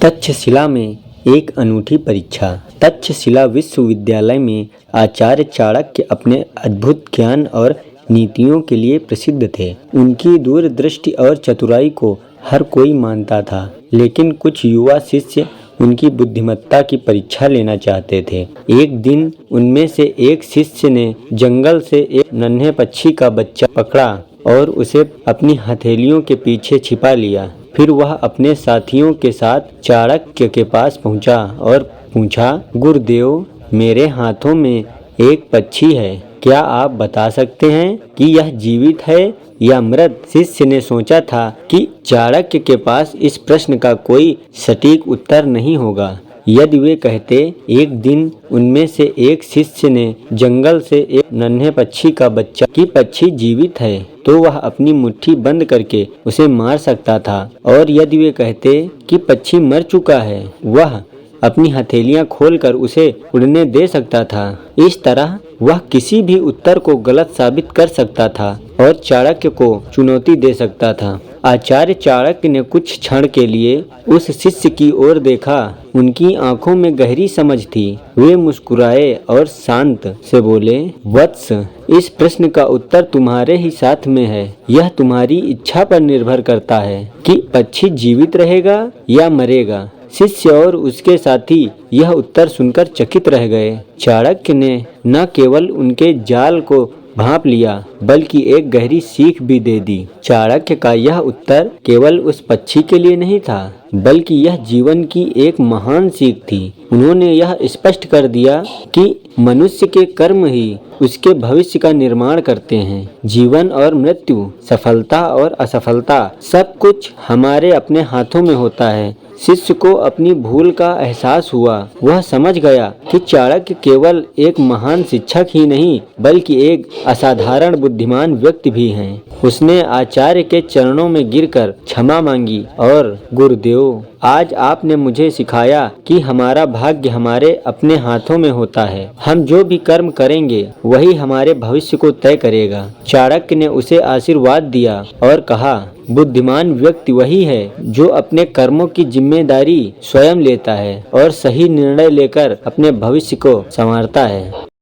तक्षशिला में एक अनूठी परीक्षा। तक्षशिला विश्वविद्यालय में आचार्य चाणक्य अपने अद्भुत ज्ञान और नीतियों के लिए प्रसिद्ध थे। उनकी दूरदृष्टि और चतुराई को हर कोई मानता था, लेकिन कुछ युवा शिष्य उनकी बुद्धिमत्ता की परीक्षा लेना चाहते थे। एक दिन उनमें से एक शिष्य ने जंगल से एक नन्हे पक्षी का बच्चा पकड़ा और उसे अपनी हथेलियों के पीछे छिपा लिया। फिर वह अपने साथियों के साथ चाणक्य के पास पहुंचा और पूछा, गुरुदेव, मेरे हाथों में एक पक्षी है, क्या आप बता सकते हैं कि यह जीवित है या मृत? शिष्य ने सोचा था कि चाणक्य के पास इस प्रश्न का कोई सटीक उत्तर नहीं होगा। यदि वे कहते, एक दिन उनमें से एक शिष्य ने जंगल से एक नन्हे पक्षी का बच्चा कि पक्षी जीवित है, तो वह अपनी मुट्ठी बंद करके उसे मार सकता था। और यदि वे कहते कि पक्षी मर चुका है, वह अपनी हथेलियां खोलकर उसे उड़ने दे सकता था। इस तरह वह किसी भी उत्तर को गलत साबित कर सकता था और चाणक्य को चुनौती दे सकता था। आचार्य चाणक्य ने कुछ क्षण के लिए उस शिष्य की ओर देखा। उनकी आंखों में गहरी समझ थी। वे मुस्कुराए और शांत से बोले, वत्स, इस प्रश्न का उत्तर तुम्हारे ही साथ में है। यह तुम्हारी इच्छा पर निर्भर करता है कि पक्षी जीवित रहेगा या मरेगा। शिष्य और उसके साथी यह उत्तर सुनकर चकित रह गए। चाणक्य ने न केवल उनके जाल को भांप लिया, बल्कि एक गहरी सीख भी दे दी। चाणक्य का यह उत्तर केवल उस पक्षी के लिए नहीं था, बल्कि यह जीवन की एक महान सीख थी। उन्होंने यह स्पष्ट कर दिया कि मनुष्य के कर्म ही उसके भविष्य का निर्माण करते हैं। जीवन और मृत्यु, सफलता और असफलता, सब कुछ हमारे अपने हाथों में होता है। शिष्य को अपनी भूल का एहसास हुआ। वह समझ गया कि चाणक्य केवल एक महान शिक्षक ही नहीं, बल्कि एक असाधारण बुद्धिमान व्यक्ति भी हैं। उसने आचार्य के चरणों में गिरकर क्षमा मांगी और, गुरुदेव, आज आपने मुझे सिखाया कि हमारा भाग्य हमारे अपने हाथों में होता है। हम जो भी कर्म करेंगे वही हमारे भविष्य को तय करेगा। चाणक्य ने उसे आशीर्वाद दिया और कहा, बुद्धिमान व्यक्ति वही है जो अपने कर्मों की जिम्मेदारी स्वयं लेता है और सही निर्णय लेकर अपने भविष्य को संवारता है।